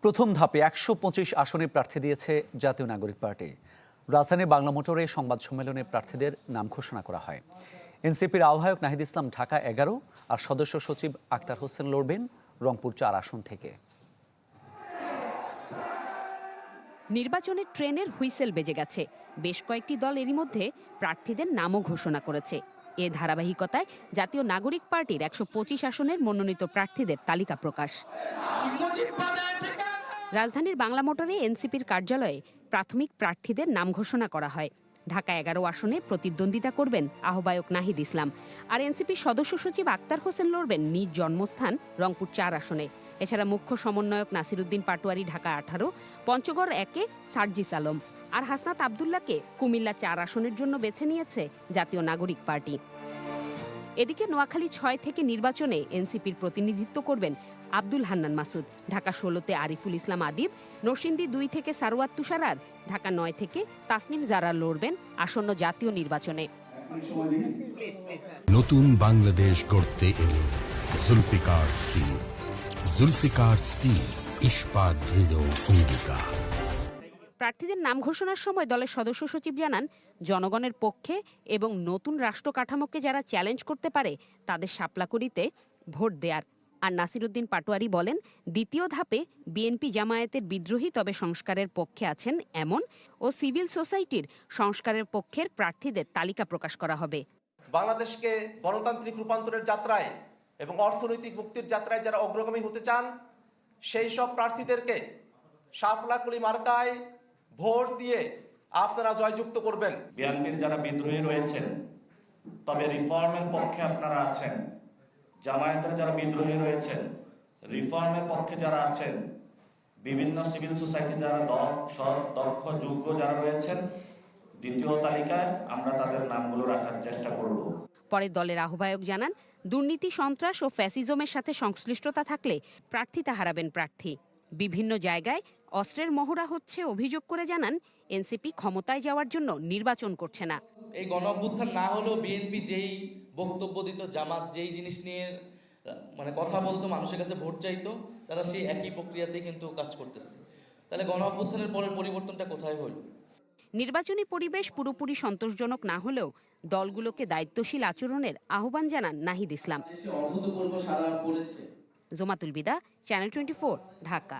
প্রথম ধাপে ১২৫ আসনে প্রার্থী দিয়েছে জাতীয় নাগরিক পার্টি। রাজধানীর বাংলা মোটরে সংবাদ সম্মেলনে প্রার্থীদের নাম ঘোষণা করা হয়। এনসিপির আহ্বায়ক নাহিদ ইসলাম ঢাকা ১১ আর সদস্য সচিব আক্তার হোসেন লড়বেন রংপুর ৪ আসন থেকে। নির্বাচনের ট্রেনের হুইসেল বেজে গেছে। বেশ কয়েকটি দল এরই মধ্যে প্রার্থীদের নামও ঘোষণা করেছে। এ ধারাবাহিকতায় জাতীয় নাগরিক পার্টির ১২৫ আসনের মনোনীত প্রার্থীদের তালিকা প্রকাশ। রাজধানীর বাংলা মোটরে এনসিপির কার্যালয়ে প্রাথমিক প্রার্থীদের নাম ঘোষণা করা হয়। ঢাকা ১১ আসনে প্রতিদ্বন্দ্বিতা করবেন আহ্বায়ক নাহিদ ইসলাম, আর এনসিপির সদস্য সচিব আক্তার হোসেন লড়বেন নিজ জন্মস্থান রংপুর ৪ আসনে। এছাড়া মুখ্য সমন্বয়ক নাসিরউদ্দিন পাটোয়ারি ঢাকা ১৮, পঞ্চগড় ১-এ সার্জিস আলম আর হাসনাত আবদুল্লাহকে কুমিল্লা ৪ আসনের জন্য বেছে নিয়েছে জাতীয় নাগরিক পার্টি। এদিকে নোয়াখালী ৬ থেকে নির্বাচনে এনসিপির প্রতিনিধিত্ব করবেন আব্দুল হান্নান মাসুদ, ঢাকা ১৬-তে আরিফুল ইসলাম আদিব, নরসিংদী ২ থেকে সারওয়াত তুষার, ঢাকা ৯ থেকে তাসনিম জারা লড়বেন আসন্ন জাতীয় নির্বাচনে। নতুন বাংলাদেশ গড়তে এলো জুলফিকার স্টিল। জুলফিকার স্টিল, ইস্পাত দৃঢ় অঙ্গীকার। প্রার্থীদের নাম ঘোষণার সময় দলের সদস্য সচিব জানান, জনগণের পক্ষে এবং নতুন রাষ্ট্র কাঠামোকে যারা চ্যালেঞ্জ করতে পারে তাদের শাপলা করিতে ভোট দেয়ার। আর নাসিরউদ্দিন পাটোয়ারি বলেন, দ্বিতীয় ধাপে বিএনপি জামায়াতের বিদ্রোহী তবে সংস্কারের পক্ষে আছেন এমন ও সিভিল সোসাইটির সংস্কারের পক্ষের প্রার্থীদের তালিকা প্রকাশ করা হবে। বাংলাদেশকে গণতান্ত্রিক রূপান্তরের যাত্রায় এবং অর্থনৈতিক মুক্তির যাত্রায় যারা অগ্রগামী হতে চান সেই সব প্রার্থীদেরকে শাপলাকলি মার্কায় ভোট দিয়ে আপনারা জয়যুক্ত করবেন। বিএনপির যারা বিদ্রোহী রয়েছেন তবে রিফর্মের পক্ষে আপনারা আছেন, জামায়াতের যারা বিদ্রোহী রয়েছেন রিফর্মের পক্ষে যারা আছেন, বিভিন্ন সিভিল সোসাইটি যারা দক্ষ যোগ্য যারা রয়েছেন, দ্বিতীয় তালিকায় আমরা তাদের নামগুলো রাখার চেষ্টা করব। পরে দলের আহ্বায়ক জানান, দুর্নীতি, সন্ত্রাস ও ফ্যাসিজমের সাথে সংশ্লিষ্টতা থাকলে প্রার্থিতা হারাবেন প্রার্থী। বিভিন্ন জায়গায় অস্ত্রের মহড়া হচ্ছে অভিযোগ করে জানান, এনসিপি ক্ষমতায় যাওয়ার জন্য নির্বাচন করছে না। এই গণঅভ্যুত্থান না হলেও বিএনপি যেই বক্তব্য দিত, জামাত যেই জিনিস নিয়ে কথা বলতো, মানুষের কাছে ভোট চাইতো, তারা সেই একই প্রক্রিয়াতেই কিন্তু কাজ করতেছে। তাহলে গণঅভ্যুত্থানের পরের পরিবর্তনটা কোথায় হল? নির্বাচনী পরিবেশ পুরোপুরি সন্তোষজনক না হলেও দলগুলোকে দায়িত্বশীল আচরণের আহ্বান জানান নাহিদ ইসলাম। জোমাতুল বিদা, চ্যানেল 24, ঢাকা।